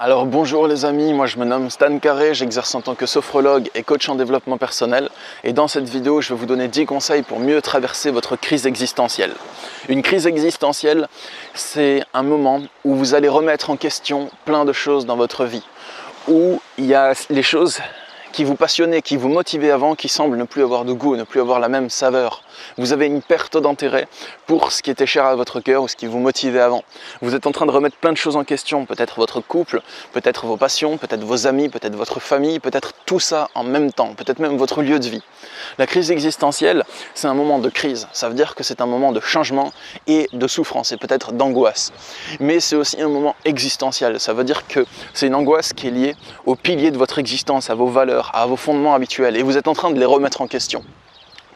Alors bonjour les amis, moi je me nomme Stan Carré, j'exerce en tant que sophrologue et coach en développement personnel et dans cette vidéo je vais vous donner 10 conseils pour mieux traverser votre crise existentielle. Une crise existentielle, c'est un moment où vous allez remettre en question plein de choses dans votre vie, où il y a les choses qui vous passionnaient, qui vous motivaient avant, qui semblent ne plus avoir de goût, ne plus avoir la même saveur. Vous avez une perte d'intérêt pour ce qui était cher à votre cœur ou ce qui vous motivait avant. Vous êtes en train de remettre plein de choses en question, peut-être votre couple, peut-être vos passions, peut-être vos amis, peut-être votre famille, peut-être tout ça en même temps, peut-être même votre lieu de vie. La crise existentielle, c'est un moment de crise. Ça veut dire que c'est un moment de changement et de souffrance et peut-être d'angoisse. Mais c'est aussi un moment existentiel. Ça veut dire que c'est une angoisse qui est liée aux piliers de votre existence, à vos valeurs, à vos fondements habituels et vous êtes en train de les remettre en question.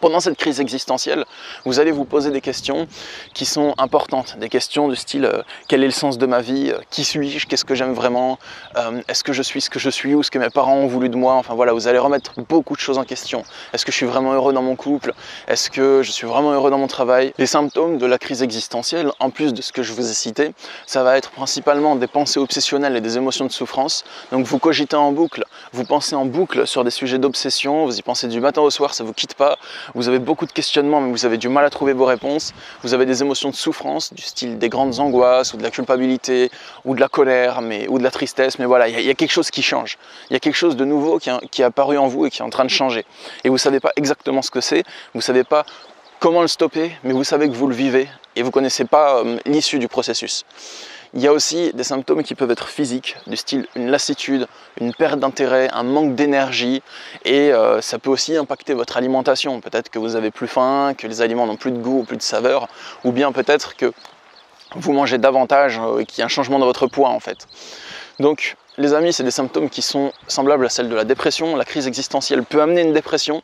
Pendant cette crise existentielle, vous allez vous poser des questions qui sont importantes, des questions du style quel est le sens de ma vie, qui suis-je, qu'est-ce que j'aime vraiment, est-ce que je suis ce que je suis ou ce que mes parents ont voulu de moi, enfin voilà, vous allez remettre beaucoup de choses en question. Est-ce que je suis vraiment heureux dans mon couple, est-ce que je suis vraiment heureux dans mon travail? Les symptômes de la crise existentielle, en plus de ce que je vous ai cité, ça va être principalement des pensées obsessionnelles et des émotions de souffrance. Donc vous cogitez en boucle, vous pensez en boucle sur des sujets d'obsession, vous y pensez du matin au soir, ça ne vous quitte pas. Vous avez beaucoup de questionnements, mais vous avez du mal à trouver vos réponses. Vous avez des émotions de souffrance, du style des grandes angoisses, ou de la culpabilité, ou de la colère, ou de la tristesse. Mais voilà, il y a quelque chose qui change. Il y a quelque chose de nouveau qui est apparu en vous et qui est en train de changer. Et vous ne savez pas exactement ce que c'est, vous ne savez pas comment le stopper, mais vous savez que vous le vivez et vous ne connaissez pas l'issue du processus. Il y a aussi des symptômes qui peuvent être physiques, du style une lassitude, une perte d'intérêt, un manque d'énergie et ça peut aussi impacter votre alimentation. Peut-être que vous avez plus faim, que les aliments n'ont plus de goût ou plus de saveur, ou bien peut-être que vous mangez davantage et qu'il y a un changement de votre poids en fait. Donc les amis, c'est des symptômes qui sont semblables à celles de la dépression. La crise existentielle peut amener une dépression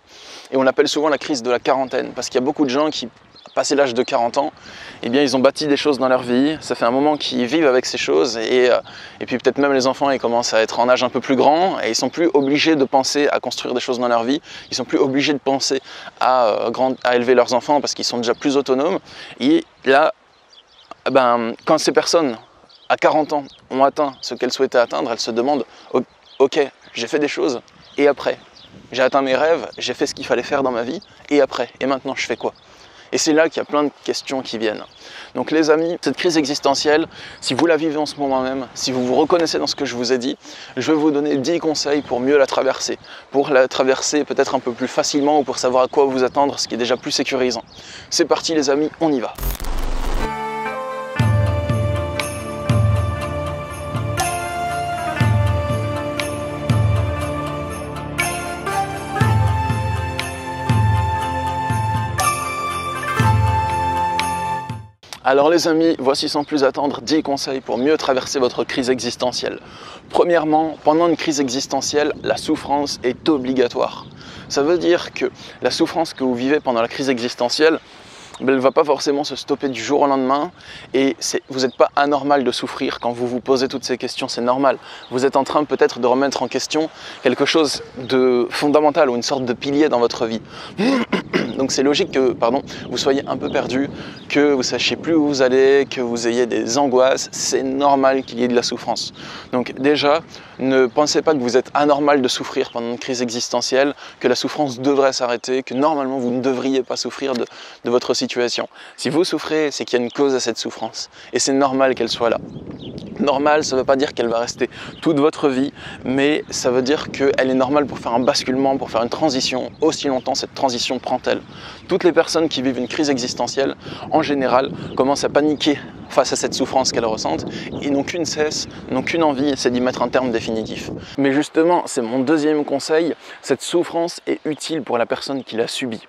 et on l'appelle souvent la crise de la quarantaine parce qu'il y a beaucoup de gens qui, passé l'âge de 40 ans, eh bien, ils ont bâti des choses dans leur vie, ça fait un moment qu'ils vivent avec ces choses et puis peut-être même les enfants ils commencent à être en âge un peu plus grand et ils sont plus obligés de penser à construire des choses dans leur vie, ils sont plus obligés de penser à élever leurs enfants parce qu'ils sont déjà plus autonomes et là, quand ces personnes à 40 ans ont atteint ce qu'elles souhaitaient atteindre, elles se demandent ok, j'ai fait des choses et après, j'ai atteint mes rêves, j'ai fait ce qu'il fallait faire dans ma vie et après, et maintenant je fais quoi? Et c'est là qu'il y a plein de questions qui viennent. Donc les amis, cette crise existentielle, si vous la vivez en ce moment même, si vous vous reconnaissez dans ce que je vous ai dit, je vais vous donner 10 conseils pour mieux la traverser. Pour la traverser peut-être un peu plus facilement ou pour savoir à quoi vous attendre, ce qui est déjà plus sécurisant. C'est parti les amis, on y va. Alors les amis, voici sans plus attendre 10 conseils pour mieux traverser votre crise existentielle. Premièrement, pendant une crise existentielle, la souffrance est obligatoire. Ça veut dire que la souffrance que vous vivez pendant la crise existentielle, elle ne va pas forcément se stopper du jour au lendemain et vous n'êtes pas anormal de souffrir quand vous vous posez toutes ces questions, c'est normal. Vous êtes en train peut-être de remettre en question quelque chose de fondamental ou une sorte de pilier dans votre vie. Donc c'est logique que vous soyez un peu perdu, que vous ne sachiez plus où vous allez, que vous ayez des angoisses, c'est normal qu'il y ait de la souffrance. Donc déjà, ne pensez pas que vous êtes anormal de souffrir pendant une crise existentielle, que la souffrance devrait s'arrêter, que normalement vous ne devriez pas souffrir de votre situation. Si vous souffrez, c'est qu'il y a une cause à cette souffrance et c'est normal qu'elle soit là. Normal, ça ne veut pas dire qu'elle va rester toute votre vie, mais ça veut dire qu'elle est normale pour faire un basculement, pour faire une transition. Aussi longtemps cette transition prend-elle. Toutes les personnes qui vivent une crise existentielle, en général, commencent à paniquer face à cette souffrance qu'elles ressentent et n'ont qu'une cesse, n'ont qu'une envie, c'est d'y mettre un terme définitif. Mais justement, c'est mon deuxième conseil, cette souffrance est utile pour la personne qui l'a subie.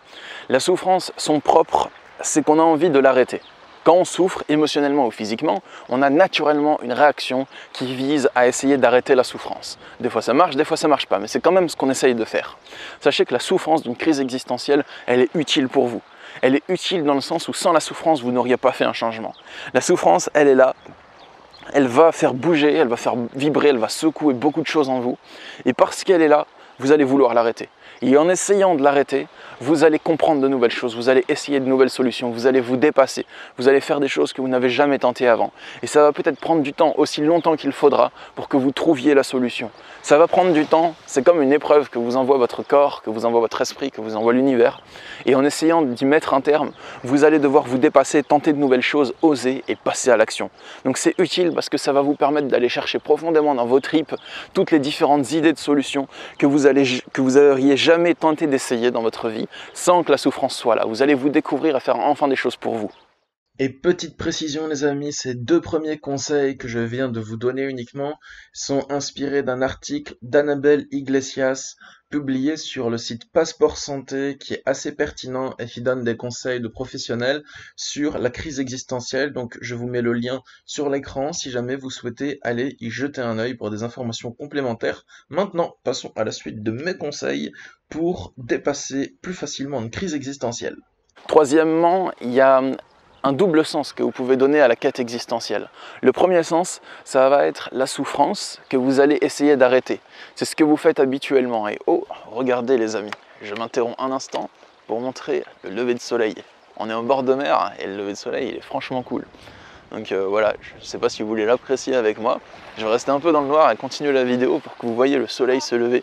La souffrance, son propre, c'est qu'on a envie de l'arrêter. Quand on souffre émotionnellement ou physiquement, on a naturellement une réaction qui vise à essayer d'arrêter la souffrance. Des fois ça marche, des fois ça marche pas, mais c'est quand même ce qu'on essaye de faire. Sachez que la souffrance d'une crise existentielle, elle est utile pour vous. Elle est utile dans le sens où sans la souffrance, vous n'auriez pas fait un changement. La souffrance, elle est là, elle va faire bouger, elle va faire vibrer, elle va secouer beaucoup de choses en vous. Et parce qu'elle est là, vous allez vouloir l'arrêter. Et en essayant de l'arrêter, vous allez comprendre de nouvelles choses, vous allez essayer de nouvelles solutions, vous allez vous dépasser, vous allez faire des choses que vous n'avez jamais tentées avant. Et ça va peut-être prendre du temps, aussi longtemps qu'il faudra pour que vous trouviez la solution. Ça va prendre du temps, c'est comme une épreuve que vous envoie votre corps, que vous envoie votre esprit, que vous envoie l'univers. Et en essayant d'y mettre un terme, vous allez devoir vous dépasser, tenter de nouvelles choses, oser et passer à l'action. Donc c'est utile parce que ça va vous permettre d'aller chercher profondément dans vos tripes toutes les différentes idées de solutions que vous n'auriez jamais tenté d'essayer dans votre vie sans que la souffrance soit là. Vous allez vous découvrir et faire enfin des choses pour vous. Et petite précision les amis, ces 2 premiers conseils que je viens de vous donner uniquement sont inspirés d'un article d'Annabelle Iglesias publié sur le site Passeport Santé qui est assez pertinent et qui donne des conseils de professionnels sur la crise existentielle. Donc je vous mets le lien sur l'écran si jamais vous souhaitez aller y jeter un œil pour des informations complémentaires. Maintenant, passons à la suite de mes conseils pour dépasser plus facilement une crise existentielle. Troisièmement, il y a un double sens que vous pouvez donner à la quête existentielle. Le premier sens, ça va être la souffrance que vous allez essayer d'arrêter. C'est ce que vous faites habituellement. Et oh, regardez les amis, je m'interromps un instant pour montrer le lever de soleil. On est au bord de mer et le lever de soleil, il est franchement cool. Donc voilà, je ne sais pas si vous voulez l'apprécier avec moi. Je vais rester un peu dans le noir et continuer la vidéo pour que vous voyez le soleil se lever.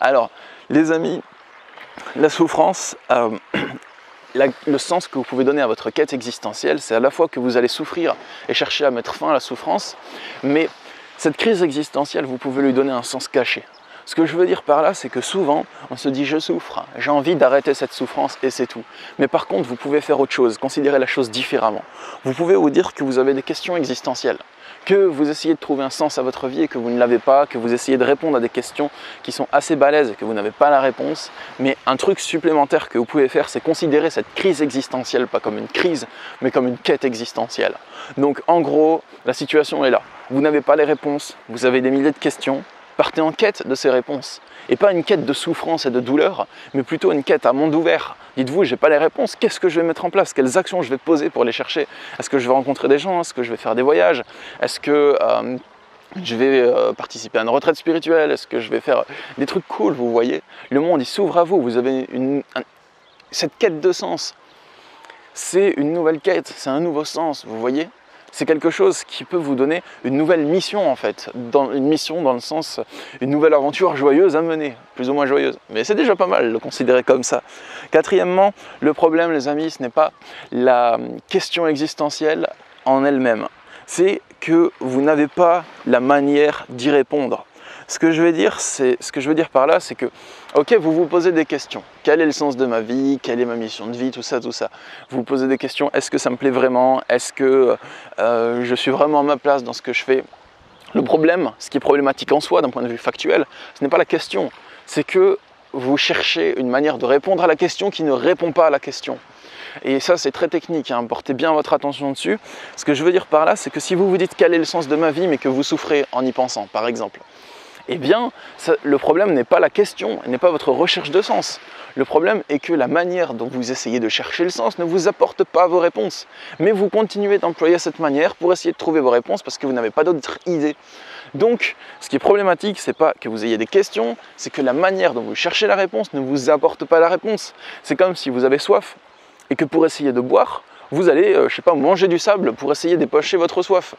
Alors, les amis, la souffrance... le sens que vous pouvez donner à votre quête existentielle, c'est à la fois que vous allez souffrir et chercher à mettre fin à la souffrance, mais cette crise existentielle, vous pouvez lui donner un sens caché. Ce que je veux dire par là, c'est que souvent, on se dit « je souffre, j'ai envie d'arrêter cette souffrance et c'est tout ». Mais par contre, vous pouvez faire autre chose, considérer la chose différemment. Vous pouvez vous dire que vous avez des questions existentielles, que vous essayez de trouver un sens à votre vie et que vous ne l'avez pas, que vous essayez de répondre à des questions qui sont assez balèzes et que vous n'avez pas la réponse. Mais un truc supplémentaire que vous pouvez faire, c'est considérer cette crise existentielle, pas comme une crise, mais comme une quête existentielle. Donc en gros, la situation est là. Vous n'avez pas les réponses, vous avez des milliers de questions, partez en quête de ces réponses. Et pas une quête de souffrance et de douleur, mais plutôt une quête à monde ouvert. Dites-vous, j'ai pas les réponses, qu'est-ce que je vais mettre en place? Quelles actions je vais poser pour les chercher? Est-ce que je vais rencontrer des gens? Est-ce que je vais faire des voyages? Est-ce que je vais participer à une retraite spirituelle? Est-ce que je vais faire des trucs cool? Vous voyez, le monde il s'ouvre à vous, vous avez cette quête de sens. C'est une nouvelle quête, c'est un nouveau sens, vous voyez? C'est quelque chose qui peut vous donner une nouvelle mission en fait, une mission dans le sens, une nouvelle aventure joyeuse à mener, plus ou moins joyeuse, mais c'est déjà pas mal de le considérer comme ça. Quatrièmement, le problème les amis, ce n'est pas la question existentielle en elle-même, c'est que vous n'avez pas la manière d'y répondre. Ce que je veux dire par là, c'est que, ok, vous vous posez des questions. Quel est le sens de ma vie? Quelle est ma mission de vie? Tout ça, tout ça. Vous vous posez des questions. Est-ce que ça me plaît vraiment? Est-ce que je suis vraiment à ma place dans ce que je fais? Le problème, ce qui est problématique en soi d'un point de vue factuel, ce n'est pas la question. C'est que vous cherchez une manière de répondre à la question qui ne répond pas à la question. Et ça, c'est très technique, hein. Portez bien votre attention dessus. Ce que je veux dire par là, c'est que si vous vous dites quel est le sens de ma vie, mais que vous souffrez en y pensant, par exemple, eh bien, le problème n'est pas la question, n'est pas votre recherche de sens. Le problème est que la manière dont vous essayez de chercher le sens ne vous apporte pas vos réponses. Mais vous continuez d'employer cette manière pour essayer de trouver vos réponses parce que vous n'avez pas d'autres idées. Donc, ce qui est problématique, c'est pas que vous ayez des questions, c'est que la manière dont vous cherchez la réponse ne vous apporte pas la réponse. C'est comme si vous avez soif et que pour essayer de boire, vous allez, je sais pas, manger du sable pour essayer d'épocher votre soif.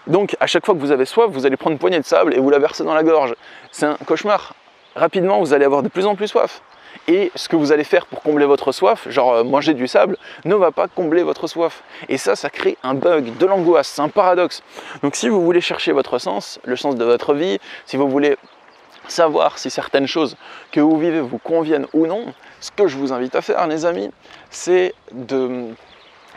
Donc, à chaque fois que vous avez soif, vous allez prendre une poignée de sable et vous la verser dans la gorge. C'est un cauchemar. Rapidement, vous allez avoir de plus en plus soif. Et ce que vous allez faire pour combler votre soif, genre manger du sable, ne va pas combler votre soif. Et ça crée un bug, de l'angoisse, c'est un paradoxe. Donc, si vous voulez chercher votre sens, le sens de votre vie, si vous voulez savoir si certaines choses que vous vivez vous conviennent ou non, ce que je vous invite à faire, les amis, c'est de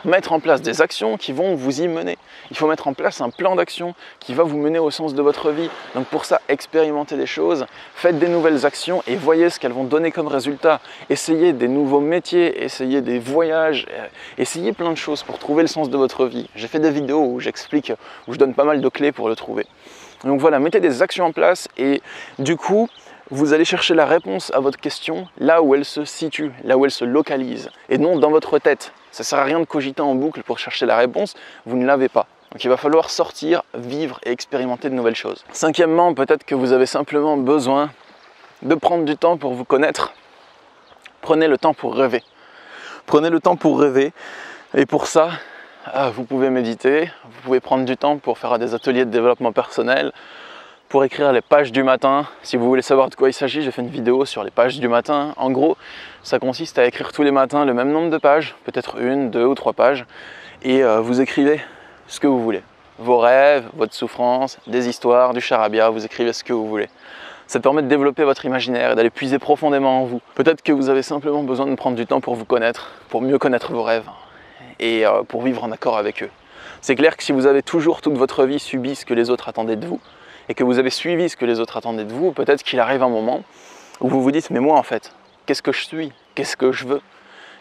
mettre en place des actions qui vont vous y mener. Il faut mettre en place un plan d'action qui va vous mener au sens de votre vie. Donc pour ça, expérimentez des choses, faites des nouvelles actions et voyez ce qu'elles vont donner comme résultat. Essayez des nouveaux métiers, essayez des voyages, essayez plein de choses pour trouver le sens de votre vie. J'ai fait des vidéos où j'explique, où je donne pas mal de clés pour le trouver. Donc voilà, mettez des actions en place et du coup, vous allez chercher la réponse à votre question là où elle se situe, là où elle se localise, et non dans votre tête. Ça ne sert à rien de cogiter en boucle pour chercher la réponse, vous ne l'avez pas. Donc il va falloir sortir, vivre et expérimenter de nouvelles choses. Cinquièmement, peut-être que vous avez simplement besoin de prendre du temps pour vous connaître, Prenez le temps pour rêver. Prenez le temps pour rêver. Et pour ça, vous pouvez méditer, vous pouvez prendre du temps pour faire des ateliers de développement personnel, pour écrire les pages du matin. Si vous voulez savoir de quoi il s'agit, j'ai fait une vidéo sur les pages du matin. En gros, ça consiste à écrire tous les matins le même nombre de pages, peut-être 1, 2 ou 3 pages, et vous écrivez ce que vous voulez. Vos rêves, votre souffrance, des histoires, du charabia, vous écrivez ce que vous voulez. Ça permet de développer votre imaginaire et d'aller puiser profondément en vous. Peut-être que vous avez simplement besoin de prendre du temps pour vous connaître, pour mieux connaître vos rêves et pour vivre en accord avec eux. C'est clair que si vous avez toujours toute votre vie subi ce que les autres attendaient de vous et que vous avez suivi ce que les autres attendaient de vous, peut-être qu'il arrive un moment où vous vous dites « mais moi en fait, qu'est-ce que je suis? Qu'est-ce que je veux ?»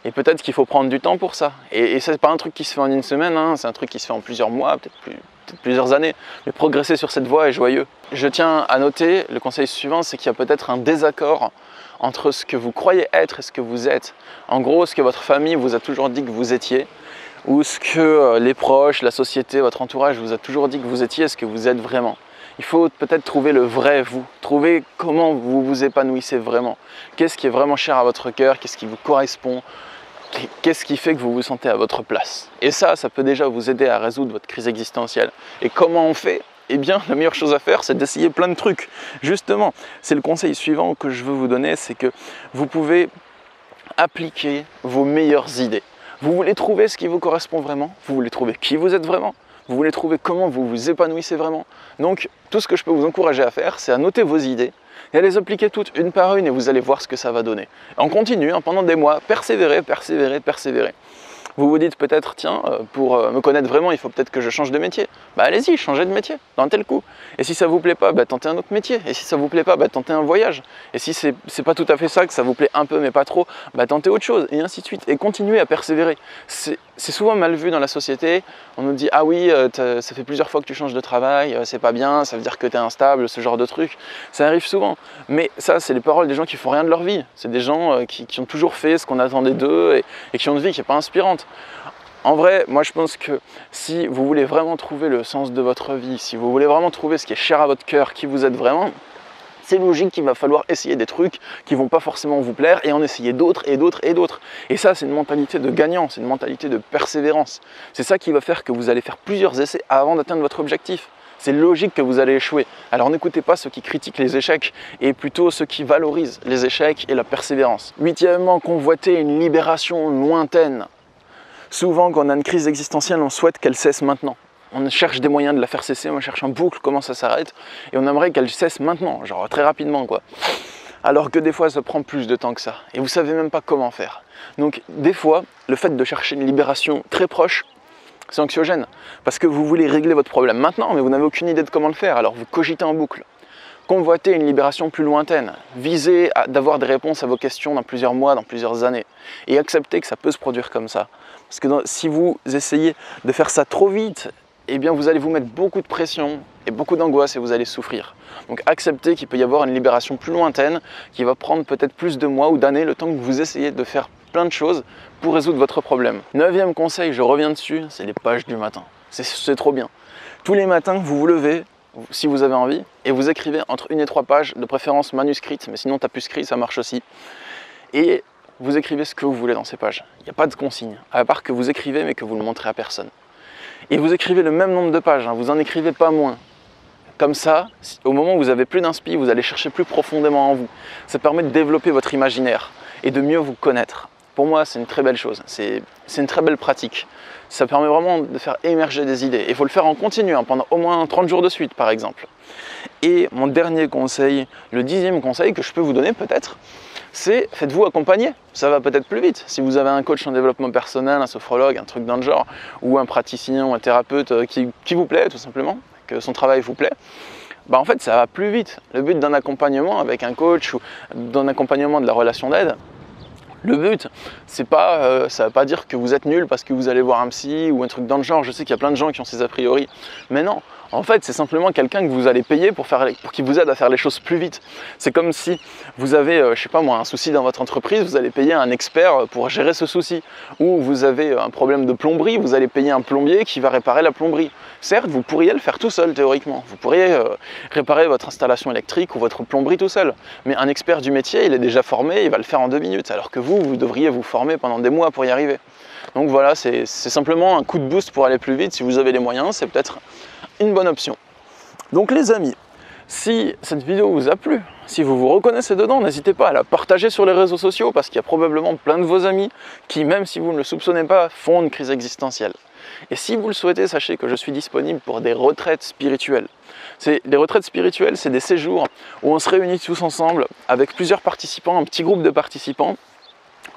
Et peut-être qu'il faut prendre du temps pour ça. Et ce n'est pas un truc qui se fait en une semaine, hein, c'est un truc qui se fait en plusieurs mois, peut-être plusieurs années. Mais progresser sur cette voie est joyeux. Je tiens à noter, le conseil suivant, c'est qu'il y a peut-être un désaccord entre ce que vous croyez être et ce que vous êtes. En gros, ce que votre famille vous a toujours dit que vous étiez, ou ce que les proches, la société, votre entourage vous a toujours dit que vous étiez, ce que vous êtes vraiment. Il faut peut-être trouver le vrai vous, trouver comment vous vous épanouissez vraiment. Qu'est-ce qui est vraiment cher à votre cœur, qu'est-ce qui vous correspond, qu'est-ce qui fait que vous vous sentez à votre place. Et ça peut déjà vous aider à résoudre votre crise existentielle. Et comment on fait? Eh bien, la meilleure chose à faire, c'est d'essayer plein de trucs. Justement, c'est le conseil suivant que je veux vous donner, c'est que vous pouvez appliquer vos meilleures idées. Vous voulez trouver ce qui vous correspond vraiment, vous voulez trouver qui vous êtes vraiment, vous voulez trouver comment vous vous épanouissez vraiment. Donc, tout ce que je peux vous encourager à faire, c'est à noter vos idées et à les appliquer toutes une par une et vous allez voir ce que ça va donner. On continue pendant des mois, persévérer, persévérer, persévérer. Vous vous dites peut-être, tiens, pour me connaître vraiment, il faut peut-être que je change de métier. Bah allez-y, changez de métier, d'un tel coup. Et si ça vous plaît pas, tentez un autre métier. Et si ça vous plaît pas, tentez un voyage. Et si c'est pas tout à fait ça, que ça vous plaît un peu mais pas trop, tentez autre chose, et ainsi de suite. Et continuez à persévérer. C'est souvent mal vu dans la société. On nous dit, ah oui, ça fait plusieurs fois que tu changes de travail, c'est pas bien, ça veut dire que tu es instable, ce genre de truc. Ça arrive souvent. Mais ça, c'est les paroles des gens qui font rien de leur vie. C'est des gens qui ont toujours fait ce qu'on attendait d'eux et qui ont une vie qui n'est pas inspirante. En vrai, moi je pense que si vous voulez vraiment trouver le sens de votre vie, si vous voulez vraiment trouver ce qui est cher à votre cœur, qui vous êtes vraiment, c'est logique qu'il va falloir essayer des trucs qui ne vont pas forcément vous plaire et en essayer d'autres et d'autres et d'autres. Et ça, c'est une mentalité de gagnant, c'est une mentalité de persévérance. C'est ça qui va faire que vous allez faire plusieurs essais avant d'atteindre votre objectif. C'est logique que vous allez échouer. Alors n'écoutez pas ceux qui critiquent les échecs et plutôt ceux qui valorisent les échecs et la persévérance. Huitièmement, convoiter une libération lointaine. Souvent, quand on a une crise existentielle, on souhaite qu'elle cesse maintenant. On cherche des moyens de la faire cesser, on cherche en boucle comment ça s'arrête, et on aimerait qu'elle cesse maintenant, genre très rapidement quoi. Alors que des fois, ça prend plus de temps que ça, et vous savez même pas comment faire. Donc des fois, le fait de chercher une libération très proche, c'est anxiogène, parce que vous voulez régler votre problème maintenant, mais vous n'avez aucune idée de comment le faire, alors vous cogitez en boucle. Convoitez une libération plus lointaine, visez d'avoir des réponses à vos questions dans plusieurs mois, dans plusieurs années, et acceptez que ça peut se produire comme ça. Parce que si vous essayez de faire ça trop vite, eh bien vous allez vous mettre beaucoup de pression et beaucoup d'angoisse et vous allez souffrir. Donc acceptez qu'il peut y avoir une libération plus lointaine qui va prendre peut-être plus de mois ou d'années, le temps que vous essayez de faire plein de choses pour résoudre votre problème. 9e conseil, je reviens dessus, c'est les pages du matin. C'est trop bien. Tous les matins, vous vous levez, si vous avez envie, et vous écrivez entre 1 et 3 pages, de préférence manuscrites, mais sinon tapuscrit, ça marche aussi. Et vous écrivez ce que vous voulez dans ces pages. Il n'y a pas de consigne, à part que vous écrivez mais que vous ne le montrez à personne. Et vous écrivez le même nombre de pages, vous n'en écrivez pas moins. Comme ça, au moment où vous avez plus d'inspi, vous allez chercher plus profondément en vous. Ça permet de développer votre imaginaire et de mieux vous connaître. Pour moi, c'est une très belle chose, c'est une très belle pratique. Ça permet vraiment de faire émerger des idées. Et il faut le faire en continu, pendant au moins 30 jours de suite par exemple. Et mon dernier conseil, le 10e conseil que je peux vous donner peut-être, c'est faites-vous accompagner, ça va peut-être plus vite. Si vous avez un coach en développement personnel, un sophrologue, un truc dans le genre, ou un praticien ou un thérapeute qui vous plaît tout simplement, que son travail vous plaît, en fait ça va plus vite. Le but d'un accompagnement avec un coach ou d'un accompagnement de la relation d'aide, le but, c'est pas, ça ne veut pas dire que vous êtes nul parce que vous allez voir un psy ou un truc dans le genre. Je sais qu'il y a plein de gens qui ont ces a priori, mais non. En fait, c'est simplement quelqu'un que vous allez payer pour qu'il vous aide à faire les choses plus vite. C'est comme si vous avez, je sais pas moi, un souci dans votre entreprise, vous allez payer un expert pour gérer ce souci. Ou vous avez un problème de plomberie, vous allez payer un plombier qui va réparer la plomberie. Certes, vous pourriez le faire tout seul théoriquement. Vous pourriez réparer votre installation électrique ou votre plomberie tout seul. Mais un expert du métier, il est déjà formé, il va le faire en 2 minutes. Alors que vous devriez vous former pendant des mois pour y arriver. Donc voilà, c'est simplement un coup de boost pour aller plus vite. Si vous avez les moyens, c'est peut-être une bonne option. Donc les amis, si cette vidéo vous a plu, si vous vous reconnaissez dedans, n'hésitez pas à la partager sur les réseaux sociaux parce qu'il y a probablement plein de vos amis qui, même si vous ne le soupçonnez pas, font une crise existentielle. Et si vous le souhaitez, sachez que je suis disponible pour des retraites spirituelles. Les retraites spirituelles, c'est des séjours où on se réunit tous ensemble avec plusieurs participants, un petit groupe de participants,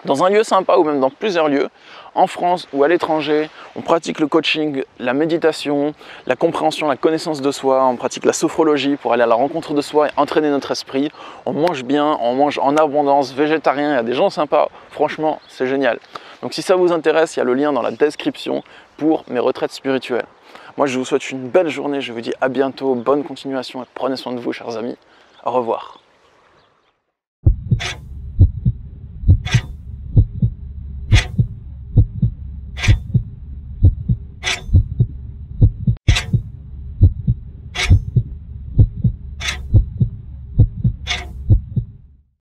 dans un lieu sympa ou même dans plusieurs lieux, en France ou à l'étranger. On pratique le coaching, la méditation, la compréhension, la connaissance de soi, on pratique la sophrologie pour aller à la rencontre de soi et entraîner notre esprit. On mange bien, on mange en abondance, végétarien, il y a des gens sympas, franchement c'est génial. Donc si ça vous intéresse, il y a le lien dans la description pour mes retraites spirituelles. Moi je vous souhaite une belle journée, je vous dis à bientôt, bonne continuation et prenez soin de vous chers amis. Au revoir.